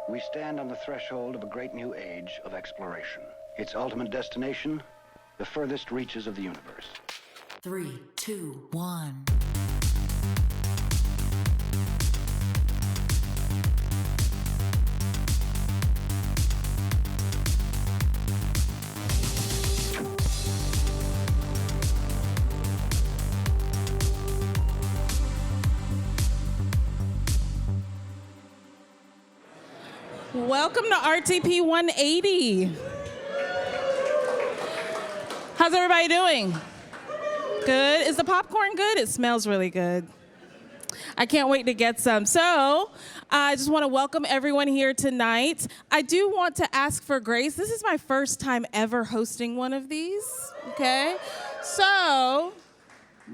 We stand on the threshold of a great new age of exploration. Its ultimate destination, the furthest reaches of the universe. 3, 2, 1. Welcome to RTP180. How's everybody doing? Good. Is the popcorn good? It smells really good. I can't wait to get some. So I just want to welcome everyone here tonight. I do want to ask for grace. This is my first time ever hosting one of these, okay? So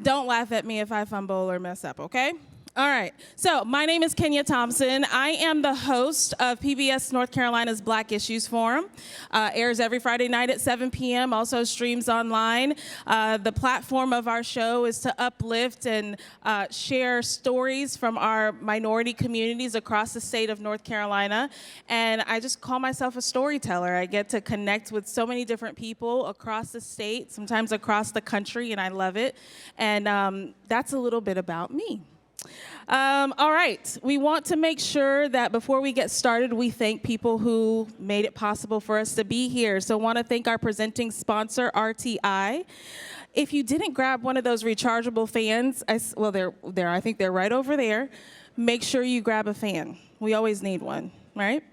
don't laugh at me if I fumble or mess up, okay? All right, so my name is Kenya Thompson. I am the host of PBS North Carolina's Black Issues Forum. Airs every Friday night at 7 p.m., also streams online. The platform of our show is to uplift and share stories from our minority communities across the state of North Carolina. And I just call myself a storyteller. I get to connect with so many different people across the state, sometimes across the country, and I love it. And that's a little bit about me. All right, we want to make sure that before we get started, we thank people who made it possible for us to be here. So I want to thank our presenting sponsor, RTI. If you didn't grab one of those rechargeable fans, I think they're right over there. Make sure you grab a fan. We always need one, right?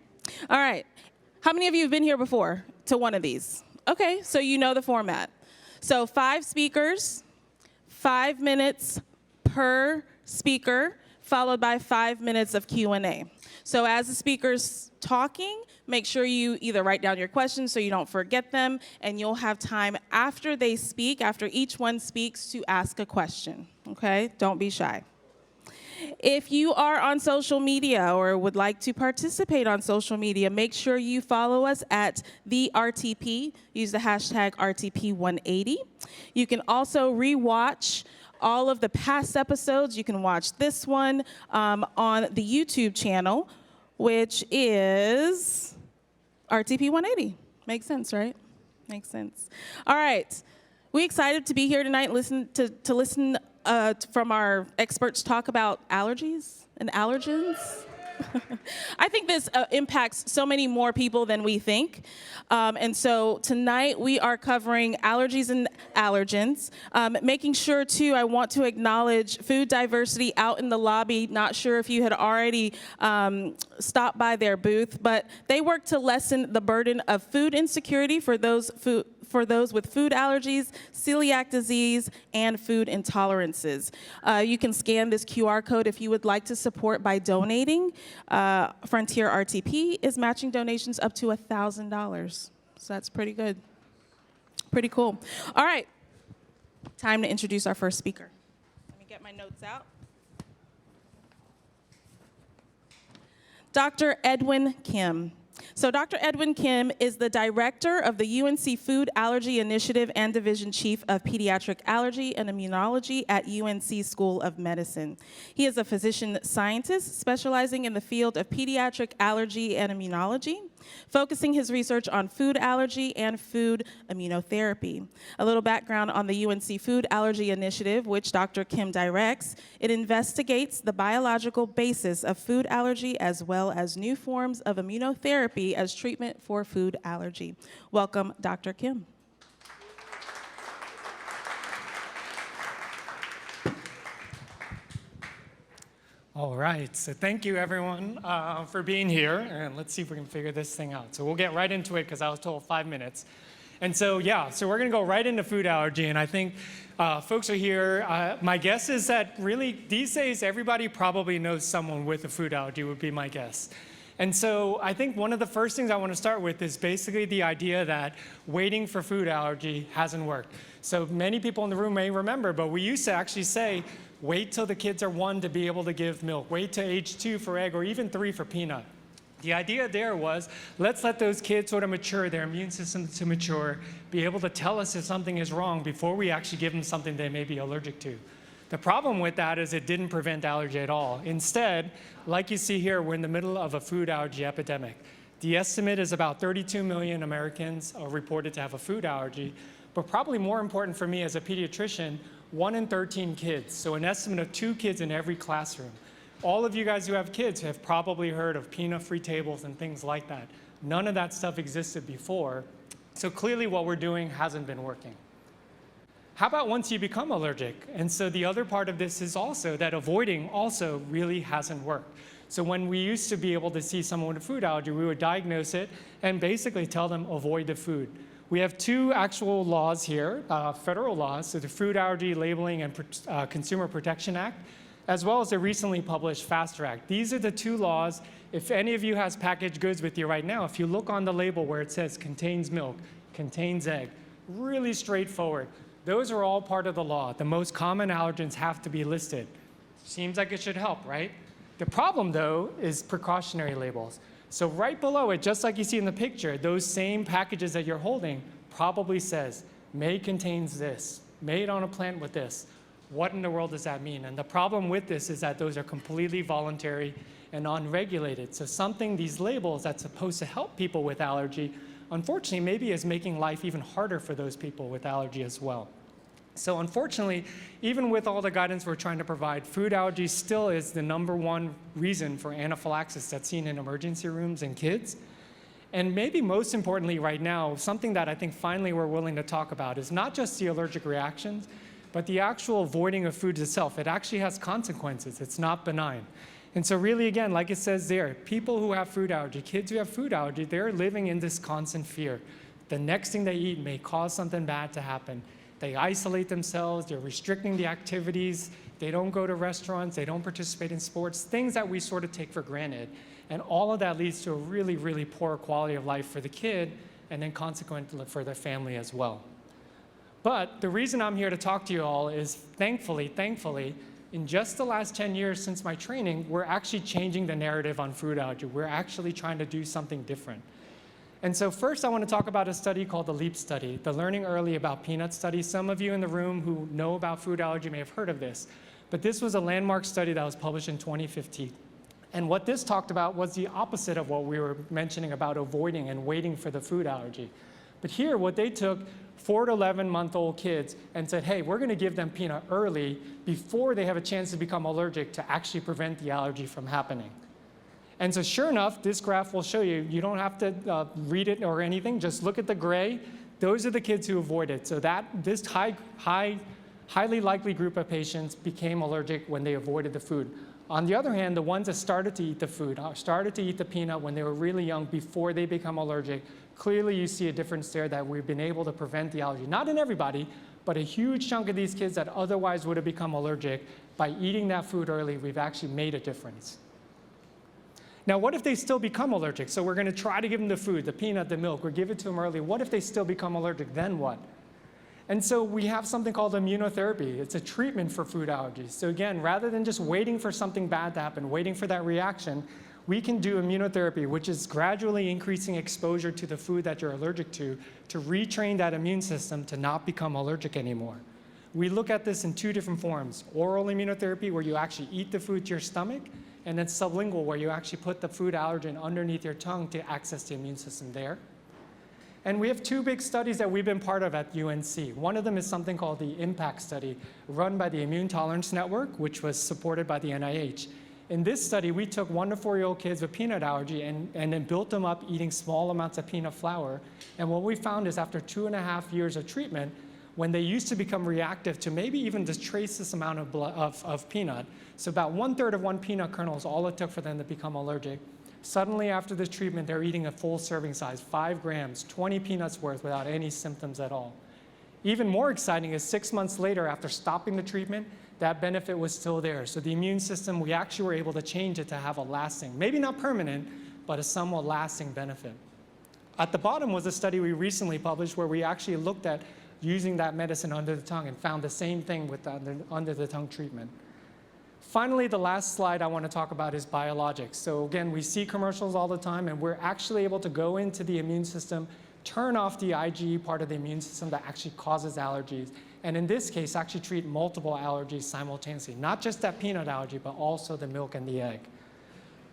All right, how many of you have been here before to one of these? Okay, so you know the format. So 5 speakers, 5 minutes per speaker, followed by 5 minutes of Q&A. So as the speaker's talking, make sure you either write down your questions so you don't forget them, and you'll have time after they speak, after each one speaks, to ask a question, okay? Don't be shy. If you are on social media or would like to participate on social media, make sure you follow us at the RTP. Use the hashtag RTP180. You can also rewatch all of the past episodes. You can watch this one on the YouTube channel, which is RTP180. Makes sense, right? Makes sense. All right. We excited to be here tonight to listen from our experts talk about allergies and allergens. I think this impacts so many more people than we think. And so tonight we are covering allergies and allergens. Making sure, too, I want to acknowledge food diversity out in the lobby. Not sure if you had already stopped by their booth, but they work to lessen the burden of food insecurity for those with food allergies, celiac disease, and food intolerances. You can scan this QR code if you would like to support by donating. Frontier RTP is matching donations up to $1,000. So that's pretty good. Pretty cool. All right, time to introduce our first speaker. Let me get my notes out. Dr. Edwin Kim. So Dr. Edwin Kim is the director of the UNC Food Allergy Initiative and Division Chief of Pediatric Allergy and Immunology at UNC School of Medicine. He is a physician scientist specializing in the field of pediatric allergy and immunology, focusing his research on food allergy and food immunotherapy. A little background on the UNC Food Allergy Initiative, which Dr. Kim directs. It investigates the biological basis of food allergy as well as new forms of immunotherapy as treatment for food allergy. Welcome, Dr. Kim. All right, so thank you everyone for being here, and let's see if we can figure this thing out. So we'll get right into it because I was told 5 minutes. And so we're gonna go right into food allergy, and I think folks are here. My guess is that really these days everybody probably knows someone with a food allergy would be my guess. And so I think one of the first things I want to start with is basically the idea that waiting for food allergy hasn't worked. So many people in the room may remember, but we used to actually say, wait till the kids are 1 to be able to give milk. Wait till age 2 for egg, or even 3 for peanut. The idea there was, let's let those kids sort of mature, their immune system to mature, be able to tell us if something is wrong before we actually give them something they may be allergic to. The problem with that is it didn't prevent allergy at all. Instead, like you see here, we're in the middle of a food allergy epidemic. The estimate is about 32 million Americans are reported to have a food allergy, but probably more important for me as a pediatrician, 1 in 13 kids, so an estimate of 2 kids in every classroom. All of you guys who have kids have probably heard of peanut-free tables and things like that. None of that stuff existed before, so clearly what we're doing hasn't been working. How about once you become allergic? And so the other part of this is also that avoiding also really hasn't worked. So when we used to be able to see someone with a food allergy, we would diagnose it and basically tell them avoid the food. We have 2 actual laws here, federal laws, so the Food Allergy Labeling and Consumer Protection Act, as well as the recently published FASTER Act. These are the 2 laws. If any of you has packaged goods with you right now, if you look on the label where it says contains milk, contains egg, really straightforward. Those are all part of the law. The most common allergens have to be listed. Seems like it should help, right? The problem, though, is precautionary labels. So right below it, just like you see in the picture, those same packages that you're holding probably says, may contains this, made on a plant with this. What in the world does that mean? And the problem with this is that those are completely voluntary and unregulated. So something, these labels that's supposed to help people with allergy, unfortunately, maybe is making life even harder for those people with allergy as well. So unfortunately, even with all the guidance we're trying to provide, food allergy still is the #1 reason for anaphylaxis that's seen in emergency rooms in kids. And maybe most importantly right now, something that I think finally we're willing to talk about is not just the allergic reactions, but the actual avoiding of foods itself. It actually has consequences. It's not benign. And so really, again, like it says there, people who have food allergy, kids who have food allergy, they're living in this constant fear. The next thing they eat may cause something bad to happen. They isolate themselves, they're restricting the activities, they don't go to restaurants, they don't participate in sports, things that we sort of take for granted. And all of that leads to a really, really poor quality of life for the kid, and then consequently for their family as well. But the reason I'm here to talk to you all is thankfully, in just the last 10 years since my training, we're actually changing the narrative on food allergy. We're actually trying to do something different. And so first I want to talk about a study called the LEAP study, the Learning Early About Peanuts study. Some of you in the room who know about food allergy may have heard of this. But this was a landmark study that was published in 2015. And what this talked about was the opposite of what we were mentioning about avoiding and waiting for the food allergy. But here, what they took 4 to 11-month-old kids and said, hey, we're going to give them peanut early before they have a chance to become allergic to actually prevent the allergy from happening. And so sure enough, this graph will show you, you don't have to read it or anything, just look at the gray. Those are the kids who avoided. So this highly likely group of patients became allergic when they avoided the food. On the other hand, the ones that started to eat the food, started to eat the peanut when they were really young before they become allergic, clearly you see a difference there that we've been able to prevent the allergy. Not in everybody, but a huge chunk of these kids that otherwise would have become allergic, by eating that food early, we've actually made a difference. Now, what if they still become allergic? So we're going to try to give them the food, the peanut, the milk, or give it to them early. What if they still become allergic? Then what? And so we have something called immunotherapy. It's a treatment for food allergies. So again, rather than just waiting for something bad to happen, waiting for that reaction, we can do immunotherapy, which is gradually increasing exposure to the food that you're allergic to retrain that immune system to not become allergic anymore. We look at this in 2 different forms: oral immunotherapy, where you actually eat the food to your stomach, and then sublingual, where you actually put the food allergen underneath your tongue to access the immune system there. And we have 2 big studies that we've been part of at UNC. One of them is something called the IMPACT study, run by the Immune Tolerance Network, which was supported by the NIH. In this study, we took 1 to 4-year-old kids with peanut allergy and then built them up eating small amounts of peanut flour. And what we found is after 2.5 years of treatment, when they used to become reactive to maybe even the traceless amount of peanut, so about 1/3 of 1 peanut kernel is all it took for them to become allergic. Suddenly after this treatment, they're eating a full serving size, 5 grams, 20 peanuts worth without any symptoms at all. Even more exciting is 6 months later, after stopping the treatment, that benefit was still there. So the immune system, we actually were able to change it to have a lasting, maybe not permanent, but a somewhat lasting benefit. At the bottom was a study we recently published where we actually looked at using that medicine under the tongue and found the same thing with the under the tongue treatment. Finally, the last slide I want to talk about is biologics. So again, we see commercials all the time, and we're actually able to go into the immune system turn off the IgE part of the immune system that actually causes allergies. And in this case, actually treat multiple allergies simultaneously, not just that peanut allergy, but also the milk and the egg.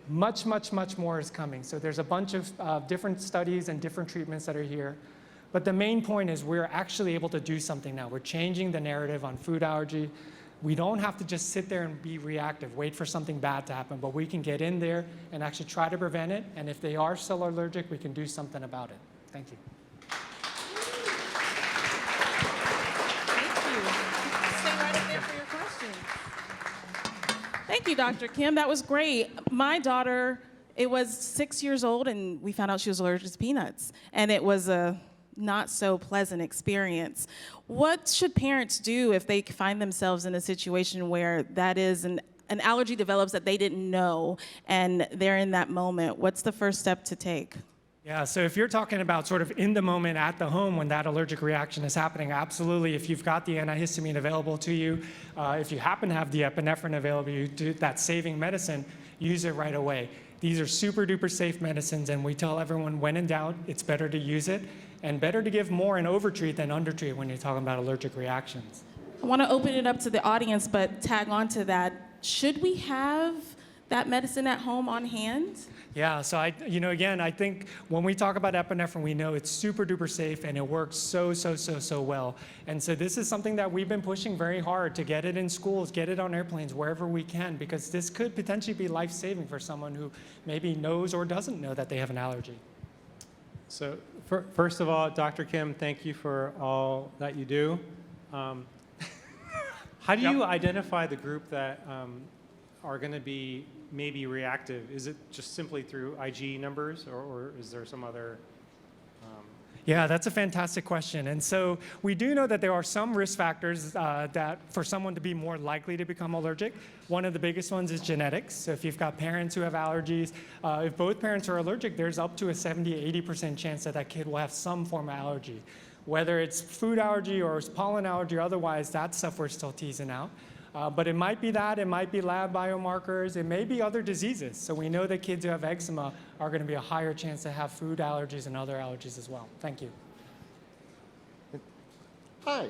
Much, much, much more is coming. So there's a bunch of different studies and different treatments that are here. But the main point is we're actually able to do something now. We're changing the narrative on food allergy. We don't have to just sit there and be reactive, wait for something bad to happen, but we can get in there and actually try to prevent it. And if they are still allergic, we can do something about it. Thank you. Thank you. Stay right up there for your questions. Thank you, Dr. Kim. That was great. My daughter, it was 6 years old, and we found out she was allergic to peanuts. And it was a not so pleasant experience. What should parents do if they find themselves in a situation where that is an allergy develops that they didn't know and they're in that moment? What's the first step to take? Yeah, so if you're talking about sort of in the moment at the home when that allergic reaction is happening, absolutely, if you've got the antihistamine available to you, if you happen to have the epinephrine available to you, that saving medicine, use it right away. These are super duper safe medicines, and we tell everyone when in doubt, it's better to use it, and better to give more and overtreat than undertreat when you're talking about allergic reactions. I want to open it up to the audience, but tag on to that. Should we have that medicine at home on hand? Yeah, so again, I think when we talk about epinephrine, we know it's super duper safe and it works so well. And so this is something that we've been pushing very hard to get it in schools, get it on airplanes, wherever we can, because this could potentially be life-saving for someone who maybe knows or doesn't know that they have an allergy. So first of all, Dr. Kim, thank you for all that you do. How do you identify the group that are going to be maybe reactive? Is it just simply through IgE numbers, or is there some other? Yeah, that's a fantastic question. And so we do know that there are some risk factors that for someone to be more likely to become allergic. One of the biggest ones is genetics. So if you've got parents who have allergies, if both parents are allergic, there's up to a 70–80% chance that that kid will have some form of allergy. Whether it's food allergy or it's pollen allergy or otherwise, that stuff we're still teasing out. But it might be that, it might be lab biomarkers, it may be other diseases. So we know that kids who have eczema are going to be a higher chance to have food allergies and other allergies as well. Thank you. Hi.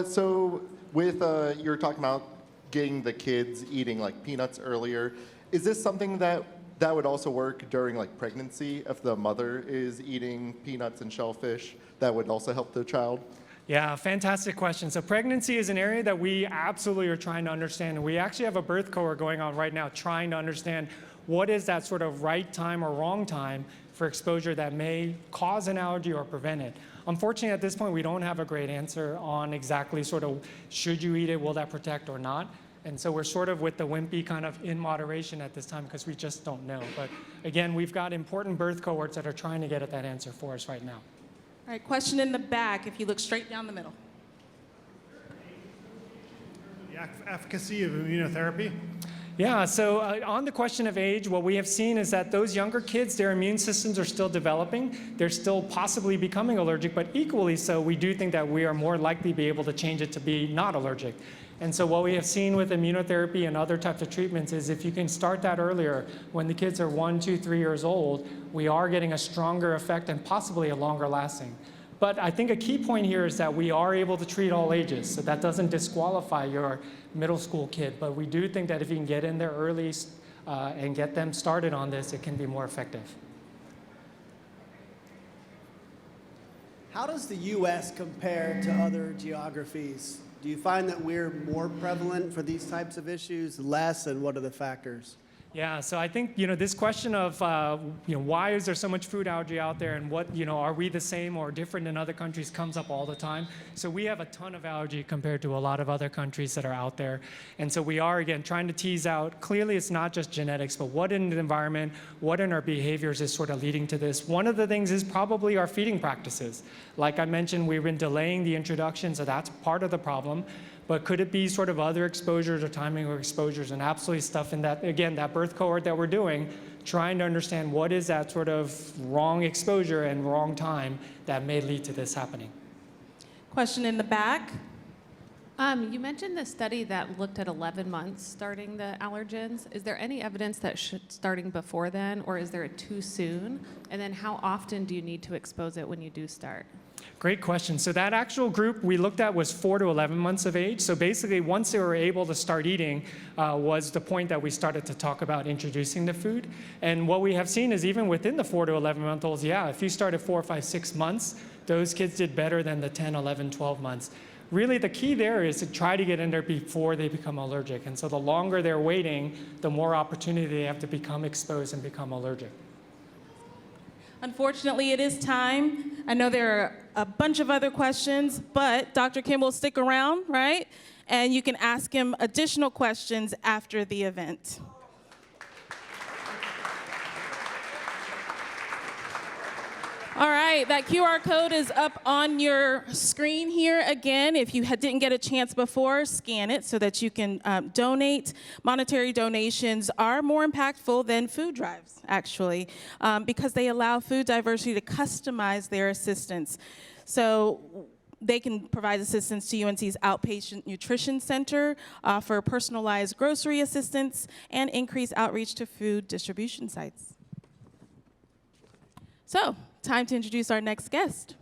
So with you're talking about getting the kids eating like peanuts earlier, is this something that would also work during like pregnancy if the mother is eating peanuts and shellfish? That would also help the child? Yeah, fantastic question. So pregnancy is an area that we absolutely are trying to understand. And we actually have a birth cohort going on right now trying to understand what is that sort of right time or wrong time for exposure that may cause an allergy or prevent it. Unfortunately, at this point, we don't have a great answer on exactly sort of should you eat it, will that protect or not. And so we're sort of with the wimpy kind of in moderation at this time because we just don't know. But again, we've got important birth cohorts that are trying to get at that answer for us right now. All right, question in the back, if you look straight down the middle. The efficacy of immunotherapy? Yeah, so on the question of age, what we have seen is that those younger kids, their immune systems are still developing. They're still possibly becoming allergic, but equally so, we do think that we are more likely to be able to change it to be not allergic. And so what we have seen with immunotherapy and other types of treatments is if you can start that earlier, when the kids are 1, 2, 3 years old, we are getting a stronger effect and possibly a longer lasting. But I think a key point here is that we are able to treat all ages, so that doesn't disqualify your middle school kid. But we do think that if you can get in there early and get them started on this, it can be more effective. How does the U.S. compare to other geographies? Do you find that we're more prevalent for these types of issues, less, and what are the factors? Yeah, so I think, this question of, why is there so much food allergy out there and what, are we the same or different in other countries comes up all the time. So we have a ton of allergy compared to a lot of other countries that are out there. And so we are, again, trying to tease out, clearly it's not just genetics, but what in the environment, what in our behaviors is sort of leading to this. One of the things is probably our feeding practices. Like I mentioned, we've been delaying the introduction, so that's part of the problem. But could it be sort of other exposures or timing of exposures and absolutely stuff in that, again, that birth cohort that we're doing, trying to understand what is that sort of wrong exposure and wrong time that may lead to this happening. Question in the back. You mentioned the study that looked at 11 months starting the allergens. Is there any evidence that starting before then, or is there too soon? And then how often do you need to expose it when you do start? Great question. So that actual group we looked at was 4 to 11 months of age. So basically, once they were able to start eating was the point that we started to talk about introducing the food. And what we have seen is even within the 4 to 11-month-olds, yeah, if you started 4, 5, 6 months, those kids did better than the 10, 11, 12 months. Really, the key there is to try to get in there before they become allergic. And so the longer they're waiting, the more opportunity they have to become exposed and become allergic. Unfortunately, it is time. I know there are a bunch of other questions, but Dr. Kim will stick around, right? And you can ask him additional questions after the event. All right, that QR code is up on your screen here. Again, if you didn't get a chance before, scan it so that you can donate. Monetary donations are more impactful than food drives, actually, because they allow food diversity to customize their assistance. So they can provide assistance to UNC's Outpatient Nutrition Center, offer personalized grocery assistance, and increase outreach to food distribution sites. So, time to introduce our next guest.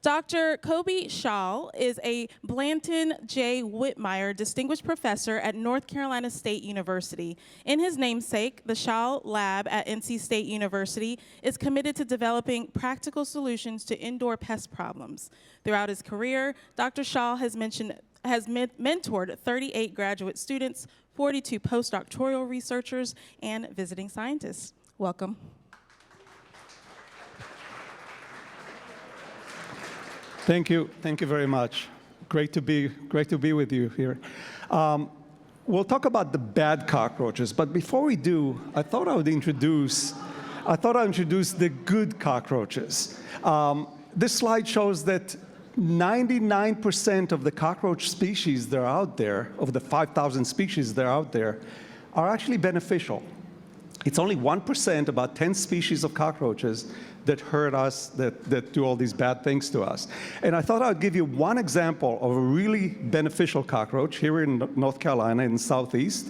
Dr. Kobe Schall is a Blanton J. Whitmire Distinguished Professor at North Carolina State University. In his namesake, the Schall Lab at NC State University is committed to developing practical solutions to indoor pest problems. Throughout his career, Dr. Schall has mentored 38 graduate students, 42 postdoctoral researchers, and visiting scientists. Welcome. Thank you very much. Great to be with you here. We'll talk about the bad cockroaches, but before we do, I thought I'd introduce the good cockroaches. This slide shows that 99% of the cockroach species that are out there, of the 5,000 species that are out there, are actually beneficial. It's only 1%, about 10 species of cockroaches, that hurt us, that do all these bad things to us. And I thought I'd give you one example of a really beneficial cockroach here in North Carolina in the southeast.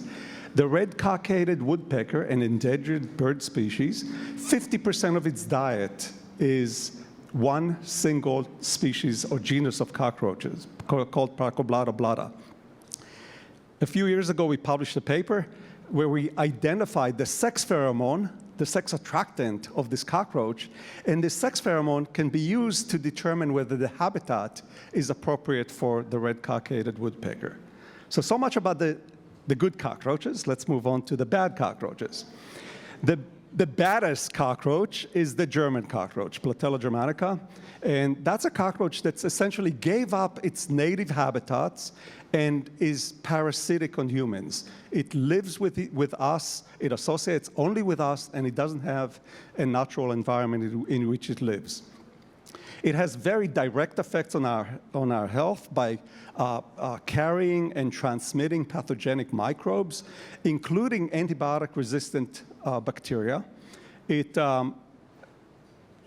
The red cockaded woodpecker, an endangered bird species, 50% of its diet is one single species or genus of cockroaches called Parcoblata blata. A few years ago, we published a paper where we identified the sex pheromone, the sex attractant of this cockroach, and this sex pheromone can be used to determine whether the habitat is appropriate for the red cockaded woodpecker. So much about the good cockroaches. Let's move on to the bad cockroaches. The baddest cockroach is the German cockroach, Platella germanica, and that's a cockroach that's essentially gave up its native habitats and is parasitic on humans. It lives with us, it associates only with us, and it doesn't have a natural environment in which it lives. It has very direct effects on our health by carrying and transmitting pathogenic microbes, including antibiotic-resistant bacteria.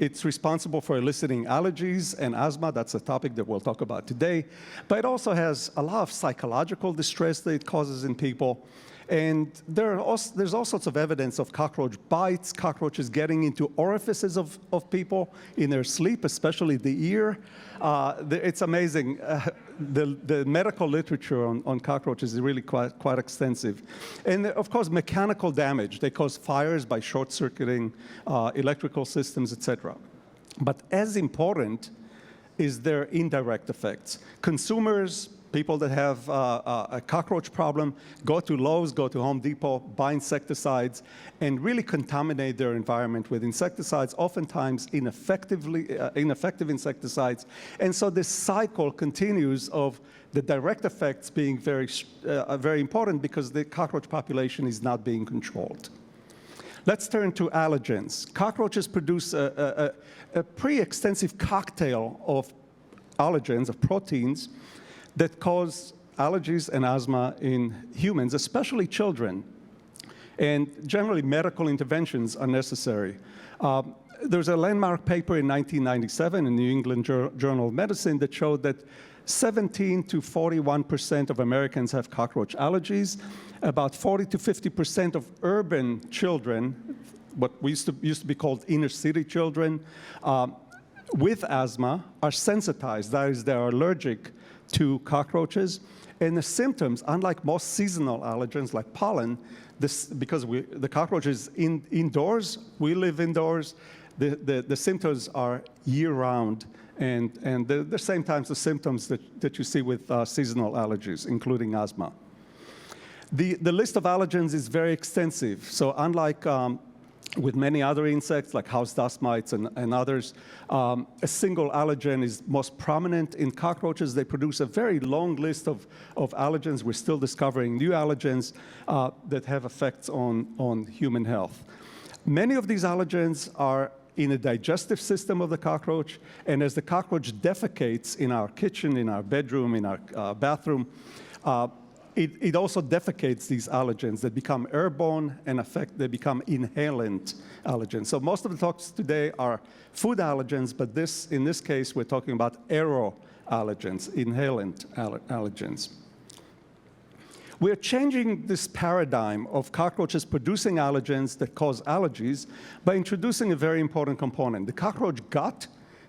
It's responsible for eliciting allergies and asthma. That's a topic that we'll talk about today. But it also has a lot of psychological distress that it causes in people. And there's all sorts of evidence of cockroach bites, cockroaches getting into orifices of people in their sleep, especially the ear. It's amazing. The medical literature on cockroaches is really quite extensive. And of course, mechanical damage. They cause fires by short-circuiting electrical systems, etc. But as important is their indirect effects. Consumers, people that have a cockroach problem, go to Lowe's, go to Home Depot, buy insecticides, and really contaminate their environment with insecticides, oftentimes ineffective insecticides. And so this cycle continues of the direct effects being very important because the cockroach population is not being controlled. Let's turn to allergens. Cockroaches produce a pretty extensive cocktail of allergens, of proteins, that cause allergies and asthma in humans, especially children. And generally, medical interventions are necessary. There's a landmark paper in 1997 in the New England Journal of Medicine that showed that 17 to 41% of Americans have cockroach allergies. About 40 to 50% of urban children, what we used to be called inner city children, with asthma are sensitized. That is, they're allergic to cockroaches. And the symptoms, unlike most seasonal allergens like pollen, because the cockroach is indoors, we live indoors, the symptoms are year-round, and the same times the symptoms that you see with seasonal allergies, including asthma. The list of allergens is very extensive. So unlike with many other insects like house dust mites and others, a single allergen is most prominent. In cockroaches, they produce a very long list of allergens. We're still discovering new allergens that have effects on human health. Many of these allergens are in the digestive system of the cockroach, and as the cockroach defecates in our kitchen, in our bedroom, in our bathroom, it also defecates these allergens that become airborne and they become inhalant allergens. So most of the talks today are food allergens, but in this case, we're talking about aero allergens, inhalant allergens. We're changing this paradigm of cockroaches producing allergens that cause allergies by introducing a very important component. The cockroach gut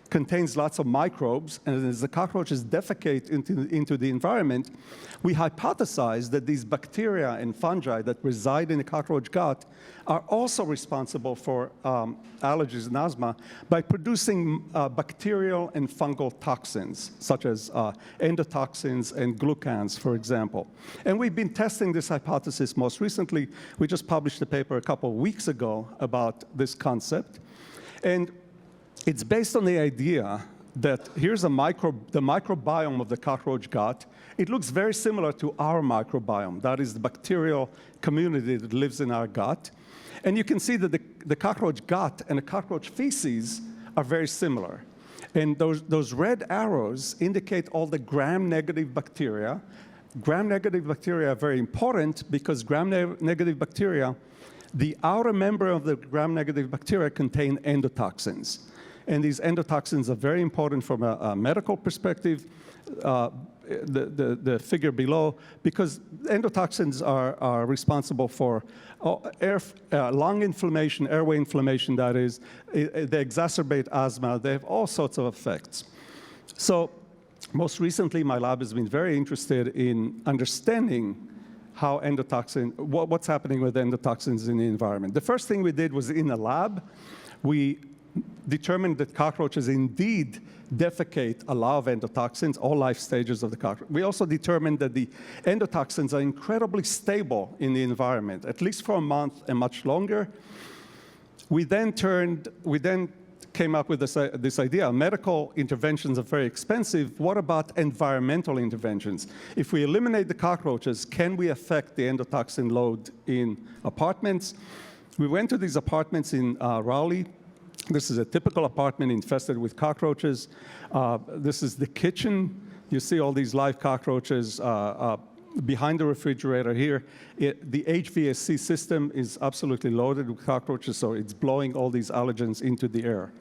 contains lots of microbes, and as the cockroaches defecate into the environment, we hypothesize that these bacteria and fungi that reside in the cockroach gut are also responsible for allergies and asthma by producing bacterial and fungal toxins, such as endotoxins and glucans, for example. And we've been testing this hypothesis most recently. We just published a paper a couple of weeks ago about this concept. And it's based on the idea that here's the microbiome of the cockroach gut. It looks very similar to our microbiome. That is the bacterial community that lives in our gut. And you can see that the cockroach gut and the cockroach feces are very similar. And those red arrows indicate all the gram-negative bacteria. Gram-negative bacteria are very important because gram-negative bacteria, the outer member of the gram-negative bacteria contain endotoxins. And these endotoxins are very important from a medical perspective, the figure below, because endotoxins are responsible for lung inflammation, airway inflammation, that is. They exacerbate asthma. They have all sorts of effects. So most recently, my lab has been very interested in understanding how what's happening with endotoxins in the environment. The first thing we did was in the lab, we determined that cockroaches indeed defecate a lot of endotoxins, all life stages of the cockroach. We also determined that the endotoxins are incredibly stable in the environment, at least for a month and much longer. We then came up with this idea. Medical interventions are very expensive. What about environmental interventions? If we eliminate the cockroaches, can we affect the endotoxin load in apartments? We went to these apartments in Raleigh. This is a typical apartment infested with cockroaches. This is the kitchen. You see all these live cockroaches behind the refrigerator here. The HVAC system is absolutely loaded with cockroaches, so it's blowing all these allergens into the air.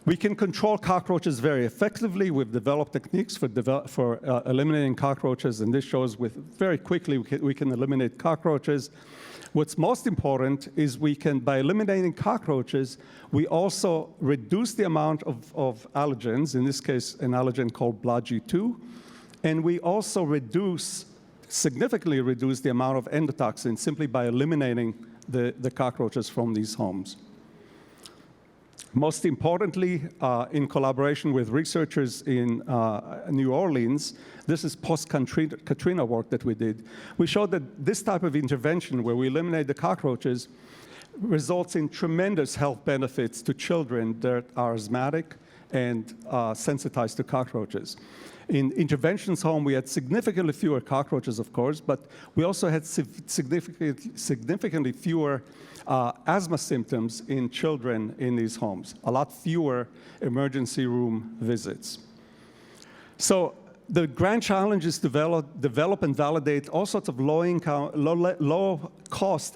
We can control cockroaches very effectively. We've developed techniques for eliminating cockroaches, and this shows very quickly we can eliminate cockroaches. What's most important is by eliminating cockroaches, we also reduce the amount of allergens, in this case, an allergen called BLA-G2, and we also significantly reduce the amount of endotoxin simply by eliminating the cockroaches from these homes. Most importantly, in collaboration with researchers in New Orleans, this is post-Katrina work that we did. We showed that this type of intervention, where we eliminate the cockroaches, results in tremendous health benefits to children that are asthmatic and sensitized to cockroaches. In interventions home, we had significantly fewer cockroaches, of course, but we also had significantly fewer asthma symptoms in children in these homes, a lot fewer emergency room visits. So the grand challenge is develop and validate all sorts of low-cost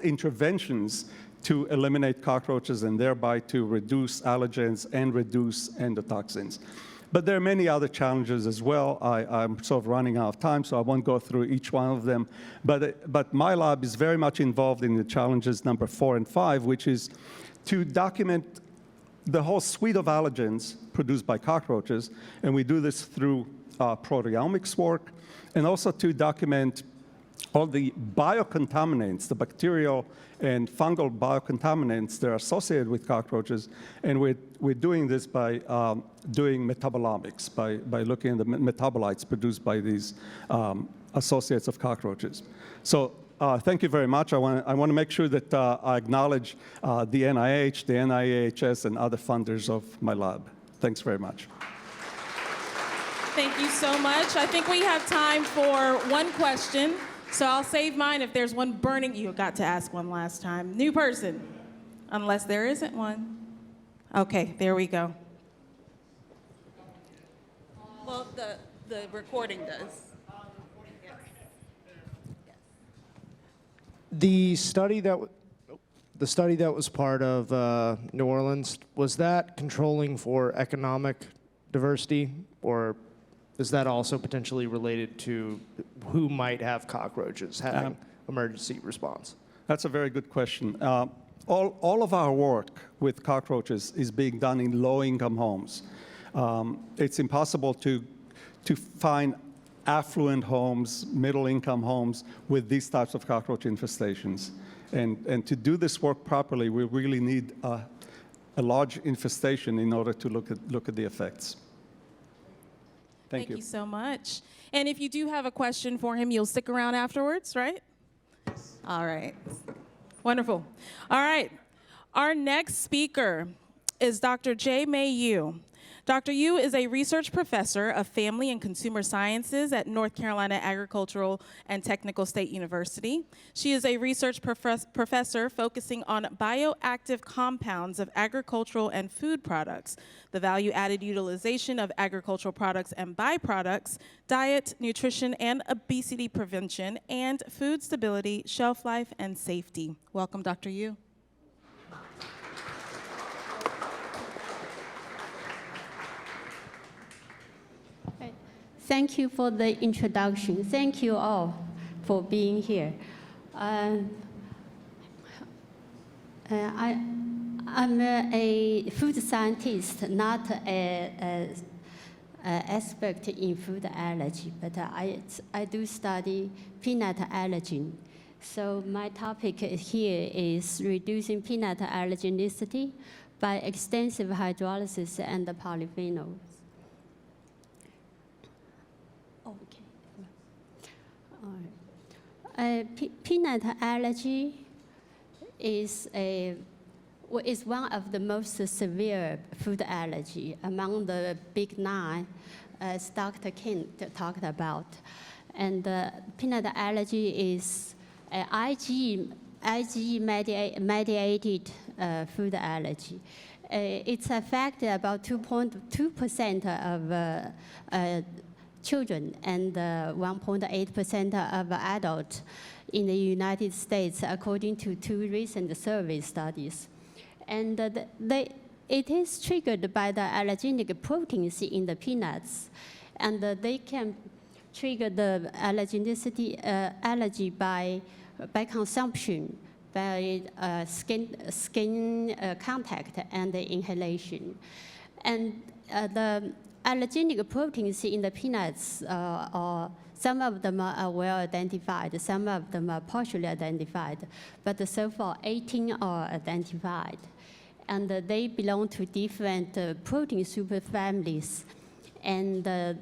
interventions to eliminate cockroaches and thereby to reduce allergens and reduce endotoxins. But there are many other challenges as well. I'm sort of running out of time, so I won't go through each one of them. But my lab is very much involved in the challenges number 4 and 5, which is to document the whole suite of allergens produced by cockroaches. And we do this through proteomics work, and also to document all the biocontaminants, the bacterial and fungal biocontaminants that are associated with cockroaches. And we're doing this by doing metabolomics, by looking at the metabolites produced by these associates of cockroaches. So thank you very much. I want to make sure that I acknowledge the NIH, the NIAHS, and other funders of my lab. Thanks very much. Thank you so much. I think we have time for one question. So I'll save mine if there's one burning. You got to ask one last time. New person, unless there isn't one. Okay, there we go. Well, the recording does. The study that was part of New Orleans, was that controlling for economic diversity, or is that also potentially related to who might have cockroaches having emergency response? That's a very good question. All of our work with cockroaches is being done in low-income homes. It's impossible to find affluent homes, middle-income homes with these types of cockroach infestations. And to do this work properly, we really need a large infestation in order to look at the effects. Thank you So much. And if you do have a question for him, you'll stick around afterwards, right? All right. Wonderful. All right. Our next speaker is Dr. J. May Yu. Dr. Yu is a research professor of family and consumer sciences at North Carolina Agricultural and Technical State University. She is a research professor focusing on bioactive compounds of agricultural and food products, the value-added utilization of agricultural products and byproducts, diet, nutrition, and obesity prevention, and food stability, shelf life, and safety. Welcome, Dr. Yu. Thank you for the introduction. Thank you all for being here. I'm a food scientist, not an expert in food allergy, but I do study peanut allergen. So my topic here is reducing peanut allergenicity by extensive hydrolysis and polyphenols. Peanut allergy is one of the most severe food allergy among the big 9, as Dr. King talked about. And peanut allergy is IgE-mediated food allergy. It's affected about 2.2% of children and 1.8% of adults in the United States, according to 2 recent survey studies. And it is triggered by the allergenic proteins in the peanuts, and they can trigger the allergy by consumption, by skin contact and inhalation. And the allergenic proteins in the peanuts, some of them are well identified, some of them are partially identified, but so far 18 are identified. And they belong to different protein superfamilies. And the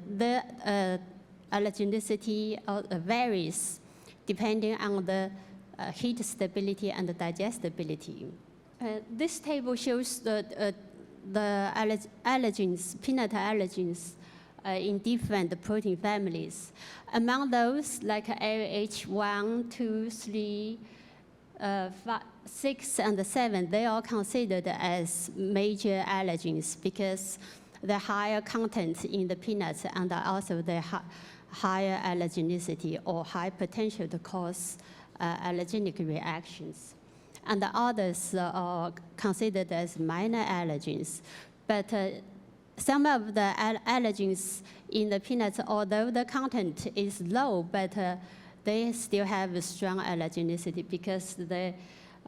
allergenicity varies depending on the heat stability and the digestibility. This table shows the allergens, peanut allergens, in different protein families. Among those, like AH1, 2, 3, 5, 6, and 7, they are considered as major allergens because the higher content in the peanuts and also the higher allergenicity or high potential to cause allergenic reactions. And the others are considered as minor allergens. But some of the allergens in the peanuts, although the content is low, but they still have a strong allergenicity because they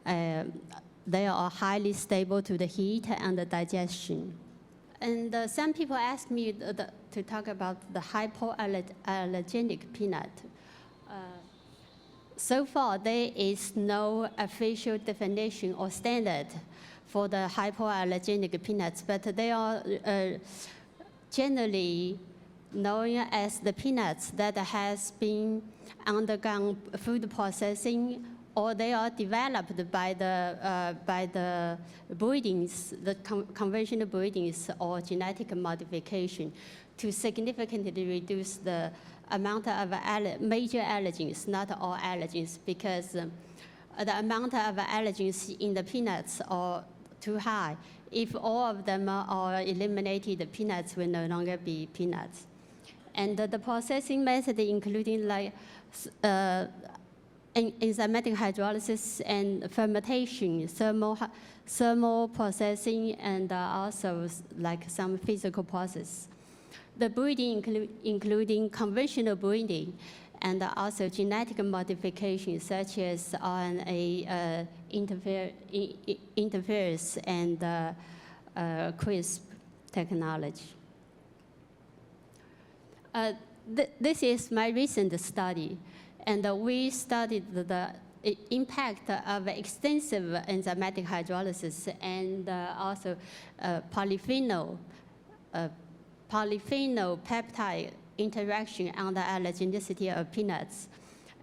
are highly stable to the heat and the digestion. And some people ask me to talk about the hypoallergenic peanut. So far, there is no official definition or standard for the hypoallergenic peanuts, but they are generally known as the peanuts that has been undergone food processing, or they are developed by the breedings, the conventional breedings or genetic modification to significantly reduce the amount of major allergens, not all allergens, because the amount of allergens in the peanuts are too high. If all of them are eliminated, the peanuts will no longer be peanuts. And the processing method, including like enzymatic hydrolysis and fermentation, thermal processing, and also like some physical process. The breeding, including conventional breeding, and also genetic modification, such as RNA interference and CRISPR technology. This is my recent study, and we studied the impact of extensive enzymatic hydrolysis and also polyphenol peptide interaction on the allergenicity of peanuts.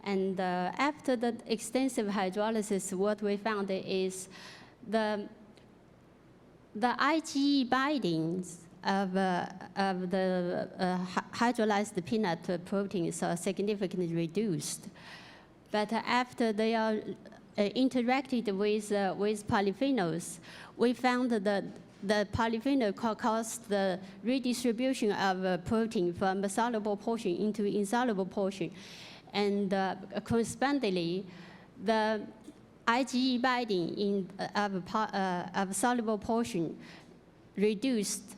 And after the extensive hydrolysis, what we found is the IgE bindings of the hydrolyzed peanut proteins are significantly reduced. But after they are interacted with polyphenols, we found that the polyphenol caused the redistribution of protein from the soluble portion into insoluble portion. And correspondingly, the IgE binding of soluble portion reduced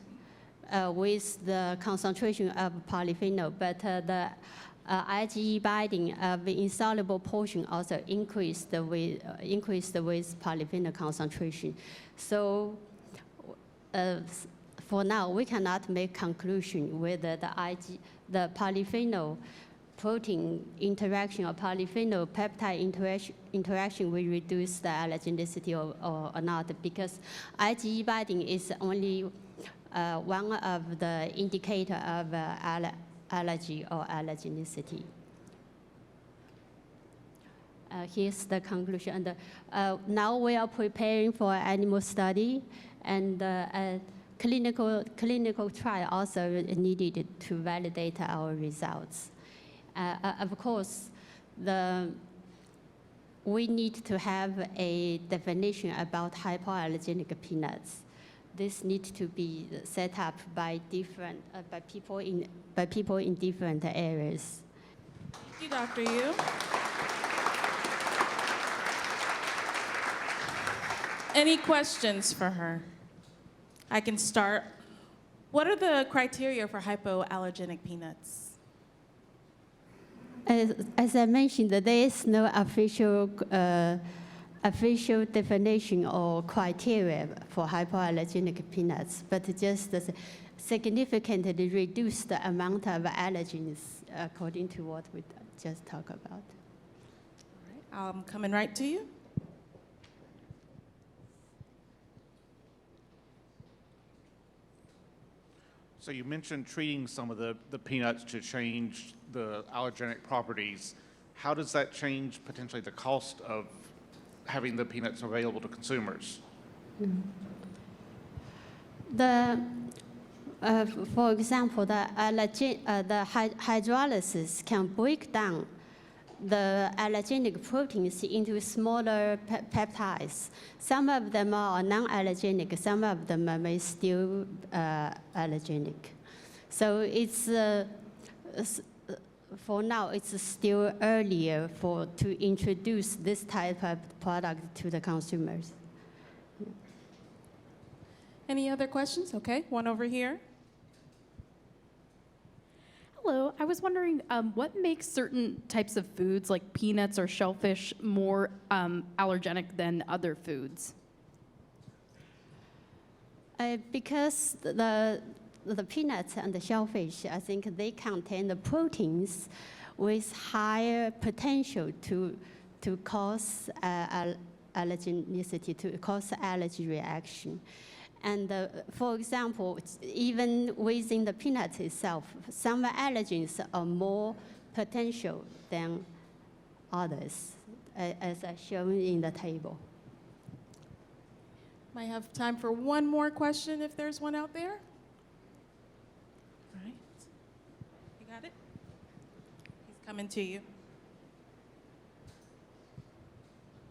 with the concentration of polyphenol, but the IgE binding of the insoluble portion also increased with polyphenol concentration. So for now, we cannot make conclusion whether the polyphenol protein interaction or polyphenol peptide interaction will reduce the allergenicity or not, because IgE binding is only one of the indicator of allergy or allergenicity. Here's the conclusion. Now we are preparing for animal study, and a clinical trial also needed to validate our results. Of course, we need to have a definition about hypoallergenic peanuts. This needs to be set up by people in different areas. Thank you, Dr. Yu. Any questions for her? I can start. What are the criteria for hypoallergenic peanuts? As I mentioned, there is no official definition or criteria for hypoallergenic peanuts, but just significantly reduce the amount of allergens according to what we just talked about. All right, I'm coming right to you. So you mentioned treating some of the peanuts to change the allergenic properties. How does that change potentially the cost of having the peanuts available to consumers? For example, the hydrolysis can break down the allergenic proteins into smaller peptides. Some of them are non-allergenic, some of them may still allergenic. So it's, for now, it's still earlier to introduce this type of product to the consumers. Any other questions? Okay, one over here. hello. I was wondering what makes certain types of foods like peanuts or shellfish more allergenic than other foods? Because the peanuts and the shellfish, I think they contain the proteins with higher potential to cause allergenicity, to cause allergy reaction. And for example, even within the peanuts itself, some allergens are more potential than others, as shown in the table. Might have time for one more question if there's one out there. All right. You got it? He's coming to you.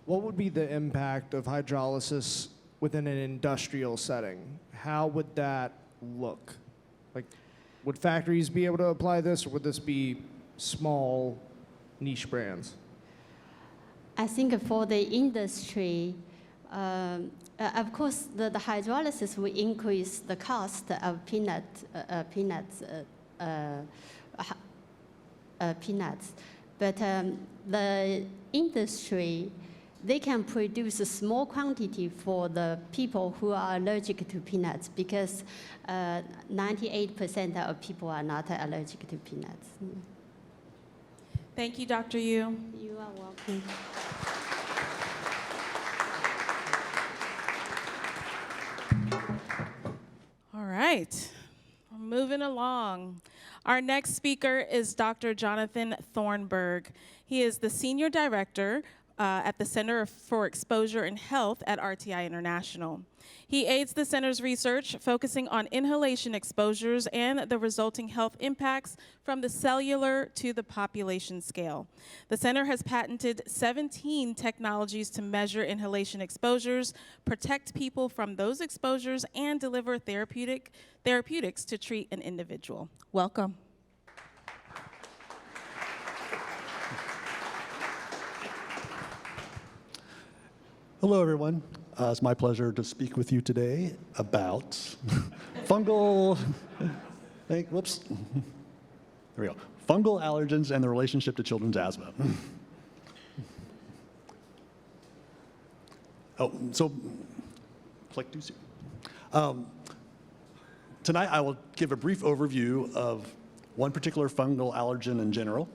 What would be the impact of hydrolysis within an industrial setting? How would that look? Like, would factories be able to apply this, or would this be small niche brands? I think for the industry, of course, the hydrolysis will increase the cost of peanuts. But the industry, they can produce a small quantity for the people who are allergic to peanuts, because 98% of people are not allergic to peanuts. Thank you, Dr. Yu. You are welcome. All right, we're moving along. Our next speaker is Dr. Jonathan Thornburg. He is the Senior Director at the Center for Exposure and Health at RTI International. He aids the center's research, focusing on inhalation exposures and the resulting health impacts from the cellular to the population scale. The center has patented 17 technologies to measure inhalation exposures, protect people from those exposures, and deliver therapeutics to treat an individual. Welcome. Hello, everyone. It's my pleasure to speak with you today about fungal, whoops, there we go. Fungal allergens and the relationship to children's asthma. Oh, so, click too soon. Tonight I will give a brief overview of one particular fungal allergen in general,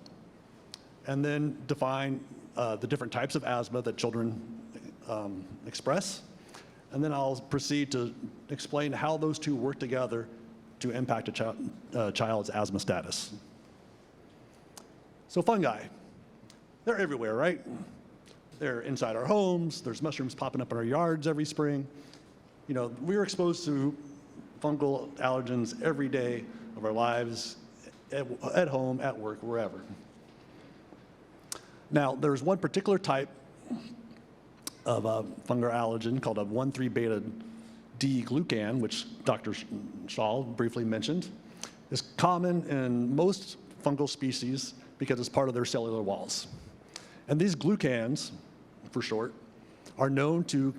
and then define the different types of asthma that children express, and then I'll proceed to explain how those two work together to impact a child's asthma status. So fungi, they're everywhere, right? They're inside our homes. There's mushrooms popping up in our yards every spring. You know, we're exposed to fungal allergens every day of our lives, at home, at work, wherever. Now, there's one particular type of a fungal allergen called a 1,3-beta-D glucan, which Dr. Shaw briefly mentioned, is common in most fungal species because it's part of their cellular walls. And these glucans, for short, are known to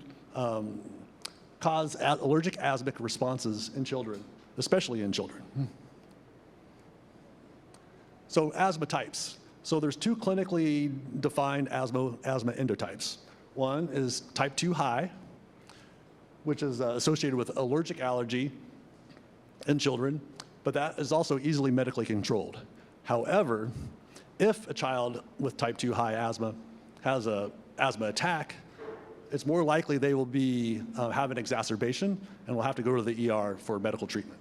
cause allergic asthmatic responses in children, especially in children. So asthma types. So there's two clinically defined asthma endotypes. One is type 2 high, which is associated with allergic allergy in children, but that is also easily medically controlled. However, if a child with type 2 high asthma has an asthma attack, it's more likely they will be have an exacerbation and will have to go to the ER for medical treatment.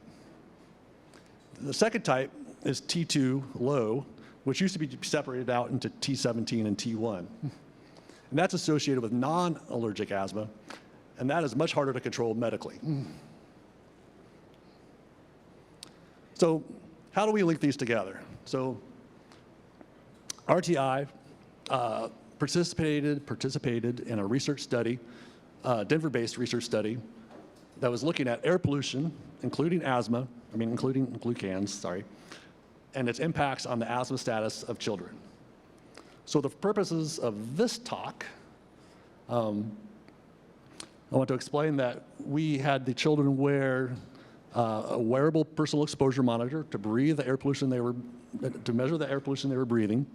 The second type is T2 low, which used to be separated out into T17 and T1. And that's associated with non-allergic asthma, and that is much harder to control medically. So how do we link these together? So RTI participated in a research study, Denver-based research study, that was looking at air pollution, including glucans, sorry, and its impacts on the asthma status of children. So the purposes of this talk, I want to explain that we had the children wear a wearable personal exposure monitor to breathe the air pollution to measure the air pollution they were breathing.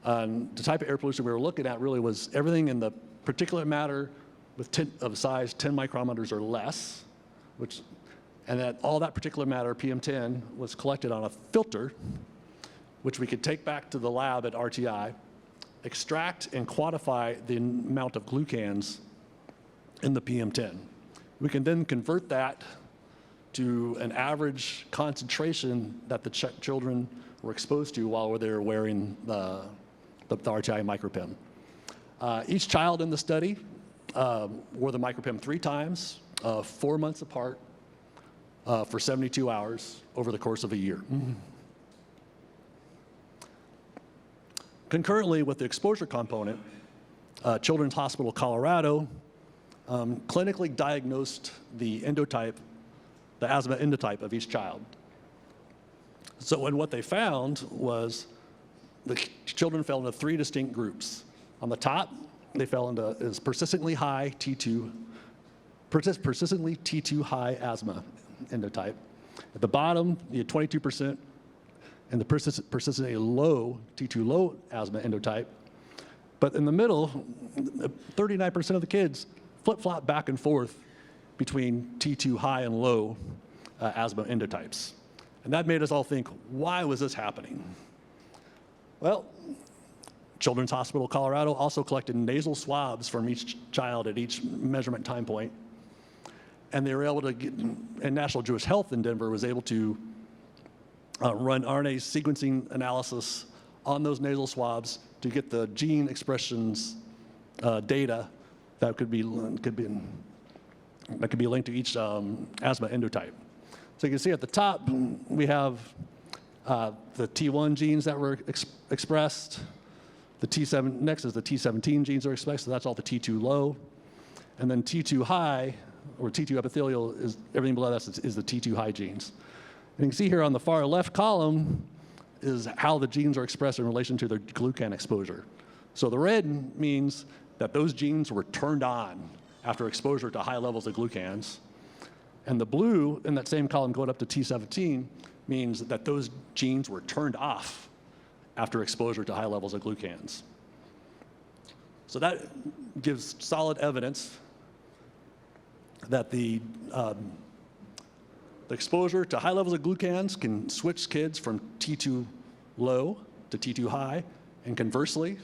The type of air pollution we were looking at really was everything in the particulate matter of size 10 micrometers or less, and that all that particulate matter, PM10, was collected on a filter, which we could take back to the lab at RTI, extract and quantify the amount of glucans in the PM10. We can then convert that to an average concentration that the children were exposed to while they were wearing the RTI micropim. Each child in the study wore the micropim 3 times, 4 months apart, for 72 hours over the course of a year. Concurrently with the exposure component, Children's Hospital Colorado clinically diagnosed the asthma endotype of each child. So what they found was the children fell into 3 distinct groups. On the top, they fell into persistently T2 high asthma endotype. At the bottom, you had 22% and the persistently low T2 low asthma endotype. But in the middle, 39% of the kids flip-flop back and forth between T2 high and low asthma endotypes. And that made us all think, why was this happening? Well, Children's Hospital Colorado also collected nasal swabs from each child at each measurement time point. And they were able to and National Jewish Health in Denver was able to run RNA sequencing analysis on those nasal swabs to get the gene expressions data that could be linked to each asthma endotype. So you can see at the top, we have the T1 genes that were expressed. Next is the T17 genes are expressed, so that's all the T2 low. And then T2 high, or T2 epithelial, is everything below that is the T2 high genes. And you can see here on the far left column is how the genes are expressed in relation to their glucan exposure. So the red means that those genes were turned on after exposure to high levels of glucans. And the blue in that same column going up to T17 means that those genes were turned off after exposure to high levels of glucans. So that gives solid evidence that the exposure to high levels of glucans can switch kids from T2 low to T2 high, and conversely,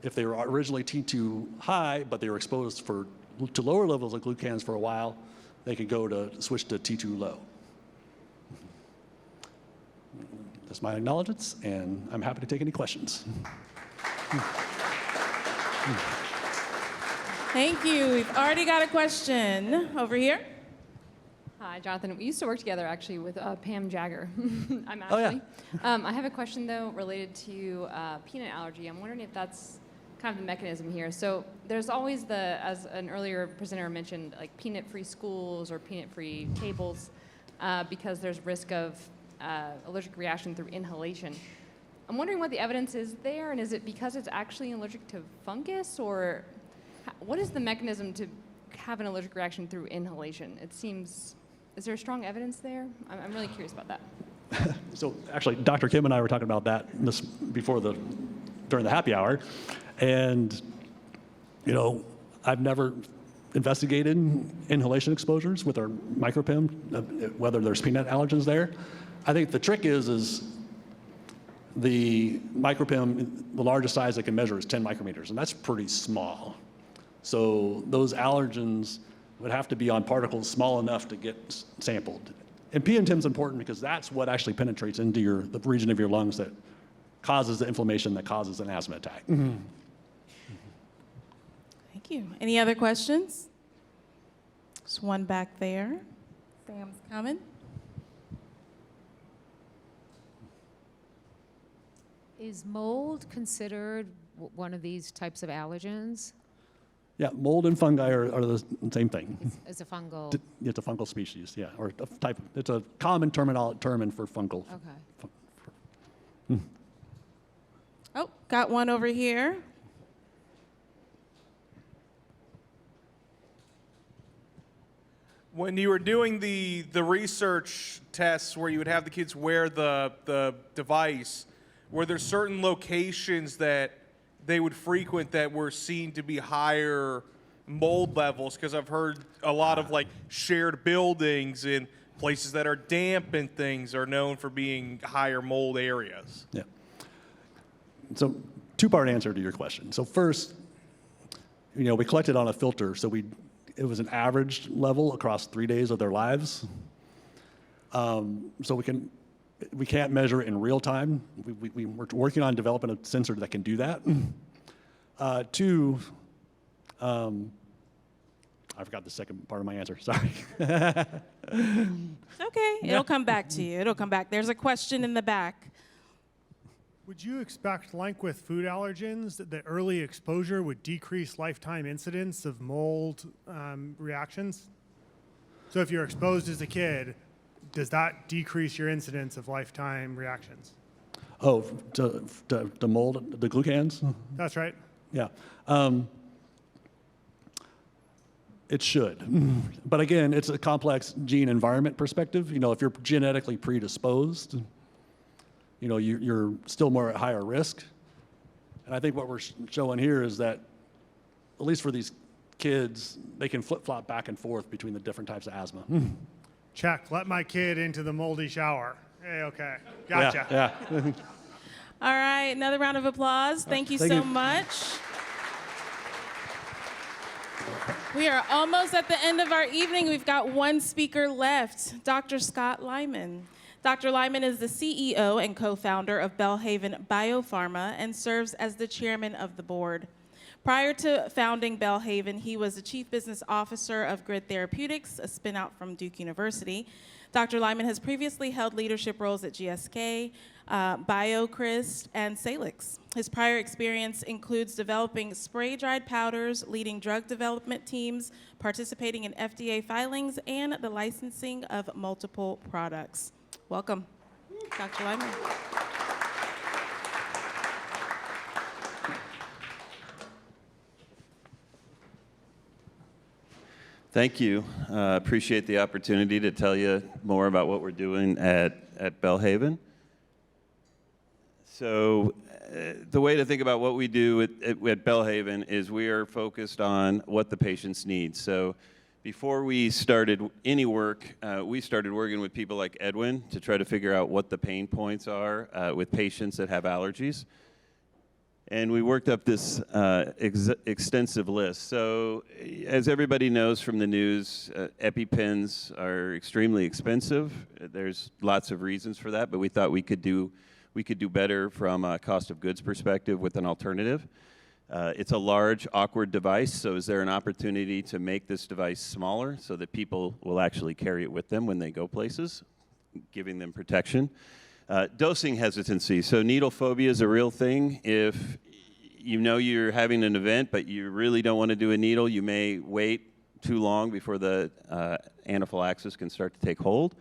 if they were originally T2 high, but they were exposed to lower levels of glucans for a while, they could switch to T2 low. That's my acknowledgements, and I'm happy to take any questions. Thank you. We've already got a question over here. Hi, Jonathan. We used to work together actually with Pam Jagger. I'm Ashley. Oh, yeah. I have a question though related to peanut allergy. I'm wondering if that's kind of the mechanism here. So there's always as an earlier presenter mentioned, like peanut-free schools or peanut-free tables because there's risk of allergic reaction through inhalation. I'm wondering what the evidence is there, and is it because it's actually allergic to fungus, or what is the mechanism to have an allergic reaction through inhalation? It seems, is there strong evidence there? I'm really curious about that. So actually, Dr. Kim and I were talking about that during the happy hour, and I've never investigated inhalation exposures with our micropim, whether there's peanut allergens there. I think the trick is the micropim, the largest size it can measure is 10 micrometers, and that's pretty small. So those allergens would have to be on particles small enough to get sampled. And PM10 is important because that's what actually penetrates into the region of your lungs that causes the inflammation that causes an asthma attack. Mm-hmm. Thank you. Any other questions? There's one back there. Sam's coming. Is mold considered one of these types of allergens? Yeah, mold and fungi are the same thing. It's a fungal. It's a fungal species, yeah, or a type. It's a common term for fungal. Okay. Oh, got one over here. When you were doing the research tests where you would have the kids wear the device, were there certain locations that they would frequent that were seen to be higher mold levels? Because I've heard a lot of like shared buildings and places that are damp and things are known for being higher mold areas. Yeah. So two-part answer to your question. So first, we collected on a filter, so it was an average level across 3 days of their lives. So we can't measure it in real time. We're working on developing a sensor that can do that. Two, I forgot the second part of my answer, sorry. Okay, it'll come back to you. It'll come back. There's a question in the back. Would you expect, like with food allergens, that early exposure would decrease lifetime incidence of mold reactions? So if you're exposed as a kid, does that decrease your incidence of lifetime reactions? Oh, to mold, the glucans? That's right. Yeah. It should. But again, it's a complex gene environment perspective. If you're genetically predisposed, you're still more at higher risk. And I think what we're showing here is that, at least for these kids, they can flip-flop back and forth between the different types of asthma. Check. Let my kid into the moldy shower. Hey, okay. Gotcha. Yeah. All right, another round of applause. Thank you so much. We are almost at the end of our evening. We've got one speaker left, Dr. Scott Lyman. Dr. Lyman is the CEO and co-founder of Belhaven Biopharma and serves as the chairman of the board. Prior to founding Belhaven, he was the chief business officer of Grid Therapeutics, a spin-out from Duke University. Dr. Lyman has previously held leadership roles at GSK, BioCryst, and Salix. His prior experience includes developing spray-dried powders, leading drug development teams, participating in FDA filings, and the licensing of multiple products. Welcome, Dr. Lyman. Thank you. Appreciate the opportunity to tell you more about what we're doing at Belhaven. So the way to think about what we do at Belhaven is we are focused on what the patients need. So before we started any work, we started working with people like Edwin to try to figure out what the pain points are with patients that have allergies. And we worked up this extensive list. So as everybody knows from the news, EpiPens are extremely expensive. There's lots of reasons for that, but we thought we could do better from a cost of goods perspective with an alternative. It's a large, awkward device, so is there an opportunity to make this device smaller so that people will actually carry it with them when they go places, giving them protection? Dosing hesitancy. So needle phobia is a real thing. If you know you're having an event, but you really don't want to do a needle, you may wait too long before the anaphylaxis can start to take hold.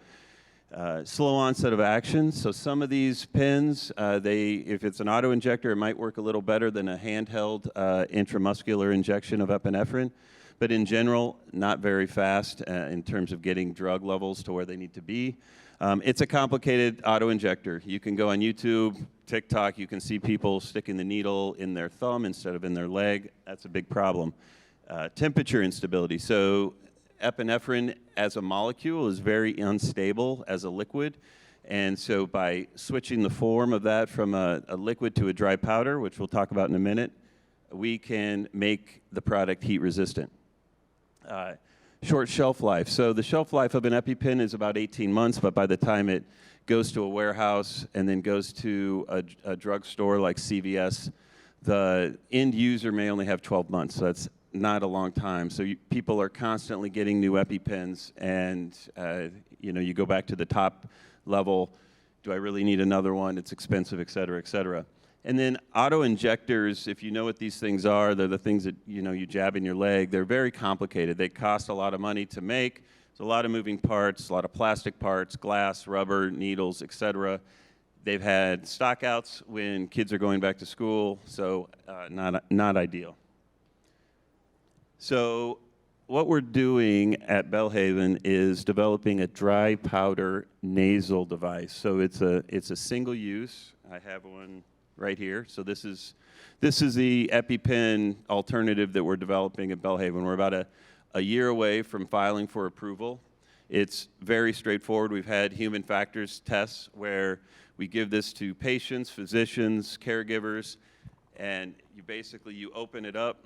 Slow onset of action. So some of these pens, if it's an auto-injector, it might work a little better than a handheld intramuscular injection of epinephrine. But in general, not very fast in terms of getting drug levels to where they need to be. It's a complicated auto-injector. You can go on YouTube, TikTok, you can see people sticking the needle in their thumb instead of in their leg. That's a big problem. Temperature instability. So epinephrine as a molecule is very unstable as a liquid. And so by switching the form of that from a liquid to a dry powder, which we'll talk about in a minute, we can make the product heat resistant. Short shelf life. So the shelf life of an EpiPen is about 18 months, but by the time it goes to a warehouse and then goes to a drugstore like CVS, the end user may only have 12 months. So that's not a long time. So people are constantly getting new EpiPens, and you go back to the top level. Do I really need another one? It's expensive, et cetera, et cetera. And then auto-injectors, if you know what these things are, they're the things that you jab in your leg. They're very complicated. They cost a lot of money to make. There's a lot of moving parts, a lot of plastic parts, glass, rubber, needles, et cetera. They've had stockouts when kids are going back to school, so not ideal. So what we're doing at Belhaven is developing a dry powder nasal device. So it's a single use. I have one right here. So this is the EpiPen alternative that we're developing at Belhaven. We're about a year away from filing for approval. It's very straightforward. We've had human factors tests where we give this to patients, physicians, caregivers, and you open it up.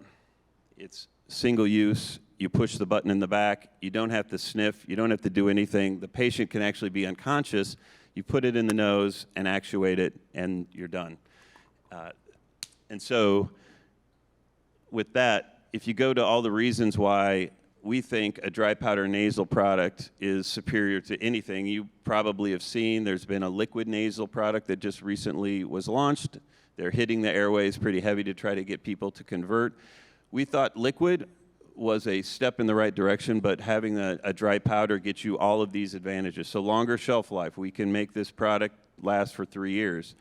It's single use. You push the button in the back. You don't have to sniff. You don't have to do anything. The patient can actually be unconscious. You put it in the nose and actuate it, and you're done. And so with that, if you go to all the reasons why we think a dry powder nasal product is superior to anything, you probably have seen there's been a liquid nasal product that just recently was launched. They're hitting the airways pretty heavy to try to get people to convert. We thought liquid was a step in the right direction, but having a dry powder gets you all of these advantages. So longer shelf life. We can make this product last for 3 years.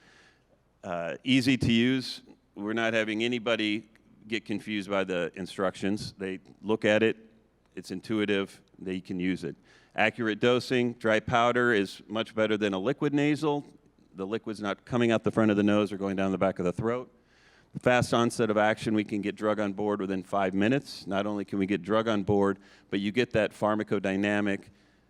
Easy to use. We're not having anybody get confused by the instructions. They look at it, it's intuitive, they can use it. Accurate dosing. Dry powder is much better than a liquid nasal. The liquid's not coming out the front of the nose or going down the back of the throat. Fast onset of action, we can get drug on board within 5 minutes. Not only can we get drug on board, but you get that pharmacodynamic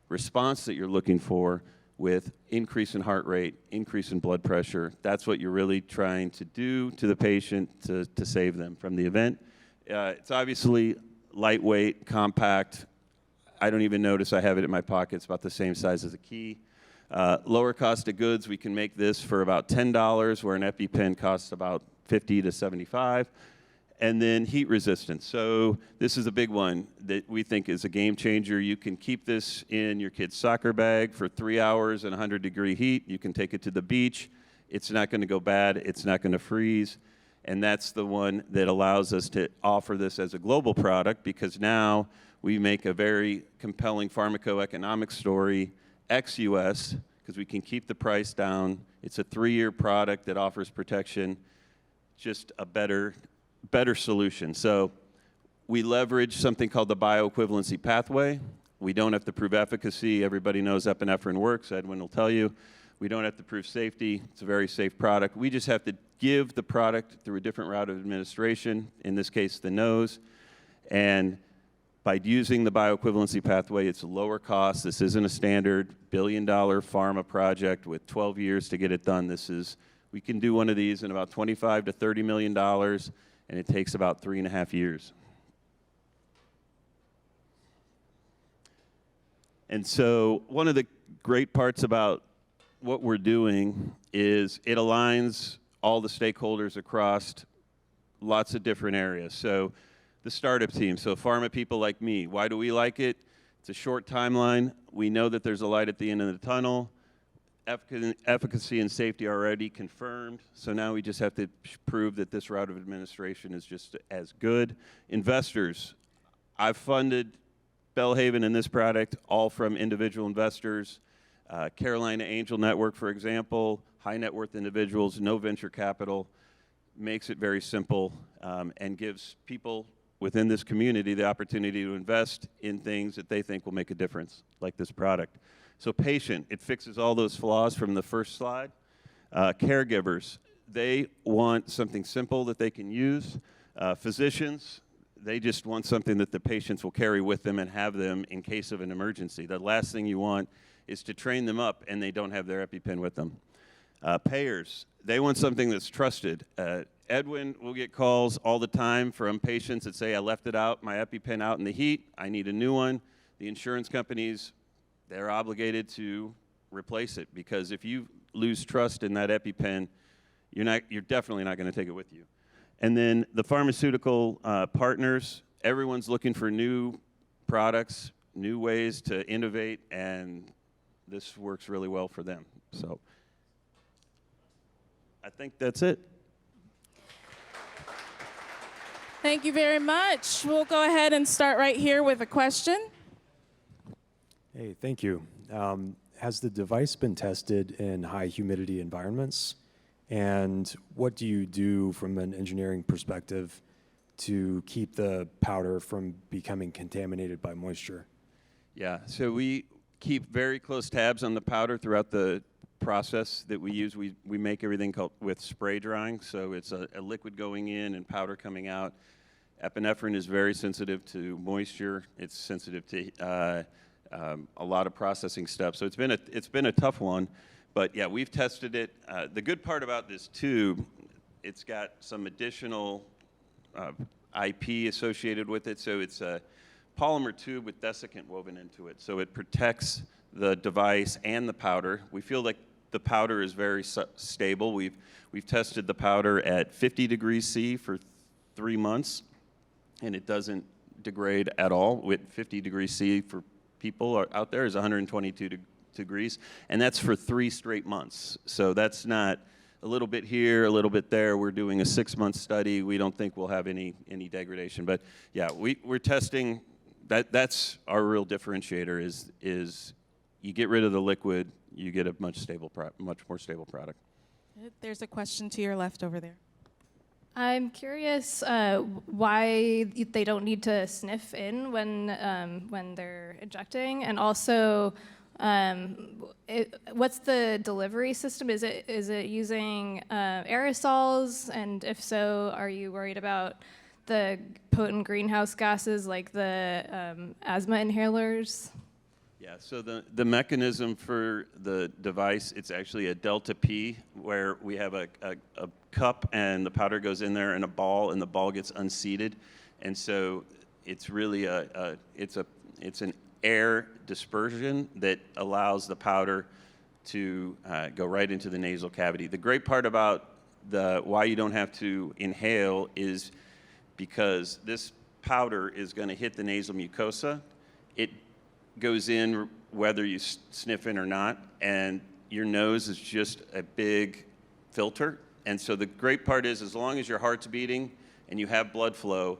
response that you're looking for with increase in heart rate, increase in blood pressure. That's what you're really trying to do to the patient to save them from the event. It's obviously lightweight, compact. I don't even notice I have it in my pocket. It's about the same size as a key. Lower cost of goods, we can make this for about $10, where an EpiPen costs about $50 to $75. And then heat resistance. So this is a big one that we think is a game changer. You can keep this in your kid's soccer bag for 3 hours in 100-degree heat. You can take it to the beach. It's not going to go bad. It's not going to freeze. And that's the one that allows us to offer this as a global product, because now we make a very compelling pharmacoeconomic story ex-US, because we can keep the price down. It's a 3-year product that offers protection, just a better solution. So we leverage something called the bioequivalency pathway. We don't have to prove efficacy. Everybody knows epinephrine works. Edwin will tell you. We don't have to prove safety. It's a very safe product. We just have to give the product through a different route of administration, in this case, the nose. And by using the bioequivalency pathway, it's lower cost. This isn't a standard billion-dollar pharma project with 12 years to get it done. We can do one of these in about $25 to $30 million, and it takes about 3.5 years. And so one of the great parts about what we're doing is it aligns all the stakeholders across lots of different areas. So the startup team, so pharma people like me, why do we like it? It's a short timeline. We know that there's a light at the end of the tunnel. Efficacy and safety are already confirmed, so now we just have to prove that this route of administration is just as good. Investors, I've funded Belhaven and this product all from individual investors. Carolina Angel Network, for example, high net worth individuals, no venture capital, makes it very simple and gives people within this community the opportunity to invest in things that they think will make a difference, like this product. So patient, it fixes all those flaws from the first slide. Caregivers, they want something simple that they can use. Physicians, they just want something that the patients will carry with them and have them in case of an emergency. The last thing you want is to train them up and they don't have their EpiPen with them. Payers, they want something that's trusted. Edwin will get calls all the time from patients that say, I left it out, my EpiPen out in the heat, I need a new one. The insurance companies, they're obligated to replace it, because if you lose trust in that EpiPen, you're definitely not going to take it with you. And then the pharmaceutical partners, everyone's looking for new products, new ways to innovate, and this works really well for them. So I think that's it. Thank you very much. We'll go ahead and start right here with a question. Hey, thank you. Has the device been tested in high humidity environments? And what do you do from an engineering perspective to keep the powder from becoming contaminated by moisture? Yeah, so we keep very close tabs on the powder throughout the process that we use. We make everything called with spray drying, so it's a liquid going in and powder coming out. Epinephrine is very sensitive to moisture. It's sensitive to a lot of processing steps. So it's been a tough one, but yeah, we've tested it. The good part about this tube, it's got some additional IP associated with it. So it's a polymer tube with desiccant woven into it. So it protects the device and the powder. We feel like the powder is very stable. We've tested the powder at 50 degrees C for 3 months, and it doesn't degrade at all. With 50 degrees C for people out there is 122 degrees, and that's for 3 straight months. So that's not a little bit here, a little bit there. We're doing a 6-month study. We don't think we'll have any degradation. But yeah, we're testing. That's our real differentiator is you get rid of the liquid, you get a much more stable product. There's a question to your left over there. I'm curious why they don't need to sniff in when they're injecting, and also what's the delivery system? Is it using aerosols, and if so, are you worried about the potent greenhouse gases like the asthma inhalers? Yeah, so the mechanism for the device, it's actually a delta P, where we have a cup and the powder goes in there and a ball, and the ball gets unseated. And so it's really it's an air dispersion that allows the powder to go right into the nasal cavity. The great part about why you don't have to inhale is because this powder is going to hit the nasal mucosa. It goes in whether you sniff in or not, and your nose is just a big filter. And so the great part is, as long as your heart's beating and you have blood flow,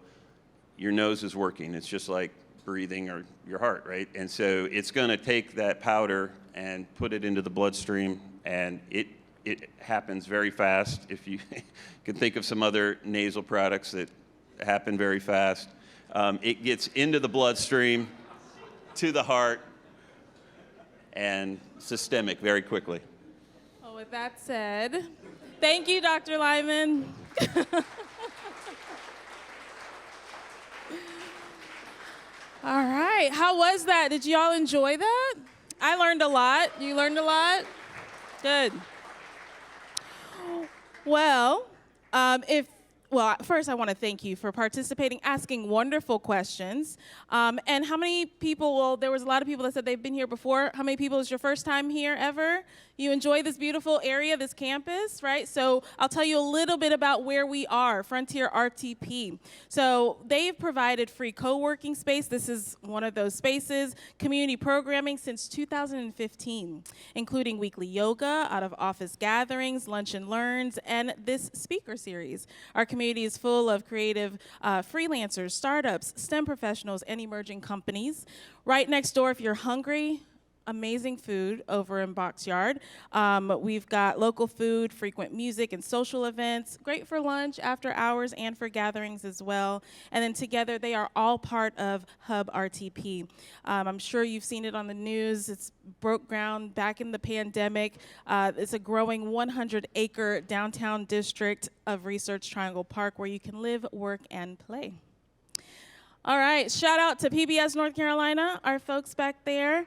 your nose is working. It's just like breathing or your heart, right? And so it's going to take that powder and put it into the bloodstream, and it happens very fast. If you can think of some other nasal products that happen very fast, it gets into the bloodstream, to the heart, and systemic very quickly. Well, with that said, thank you, Dr. Lyman. All right, how was that? Did you all enjoy that? I learned a lot. You learned a lot? Good. Well, first I want to thank you for participating, asking wonderful questions. And how many people, well, there was a lot of people that said they've been here before. How many people is your first time here ever? You enjoy this beautiful area, this campus, right? So I'll tell you a little bit about where we are, Frontier RTP. So they've provided free co-working space. This is one of those spaces, community programming since 2015, including weekly yoga, out-of-office gatherings, lunch and learns, and this speaker series. Our community is full of creative freelancers, startups, STEM professionals, and emerging companies. Right next door, if you're hungry, amazing food over in Boxyard. We've got local food, frequent music, and social events. Great for lunch, after hours, and for gatherings as well. And then together, they are all part of Hub RTP. I'm sure you've seen it on the news. It's broke ground back in the pandemic. It's a growing 100-acre downtown district of Research Triangle Park where you can live, work, and play. All right, shout out to PBS North Carolina, our folks back there.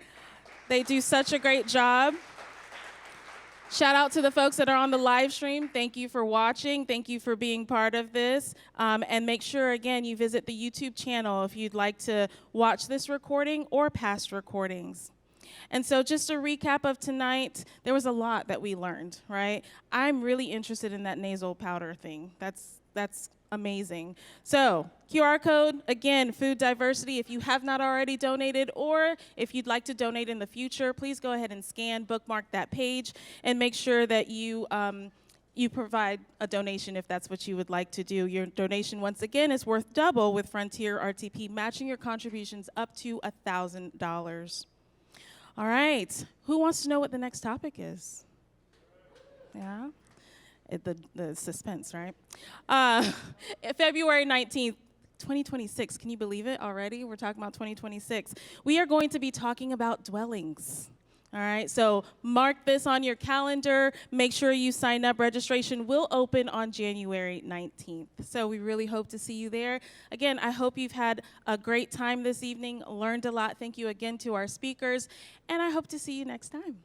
They do such a great job. Shout out to the folks that are on the live stream. Thank you for watching. Thank you for being part of this. And make sure, again, you visit the YouTube channel if you'd like to watch this recording or past recordings. And so just a recap of tonight, there was a lot that we learned, right? I'm really interested in that nasal powder thing. That's amazing. So QR code, again, food diversity. If you have not already donated, or if you'd like to donate in the future, please go ahead and scan, bookmark that page, and make sure that you provide a donation if that's what you would like to do. Your donation, once again, is worth double with Frontier RTP, matching your contributions up to $1,000. All right, who wants to know what the next topic is? Yeah? The suspense, right? February 19th, 2026. Can you believe it already? We're talking about 2026. We are going to be talking about dwellings. All right, so mark this on your calendar. Make sure you sign up. Registration will open on January 19th. So we really hope to see you there. Again, I hope you've had a great time this evening, learned a lot. Thank you again to our speakers, and I hope to see you next time.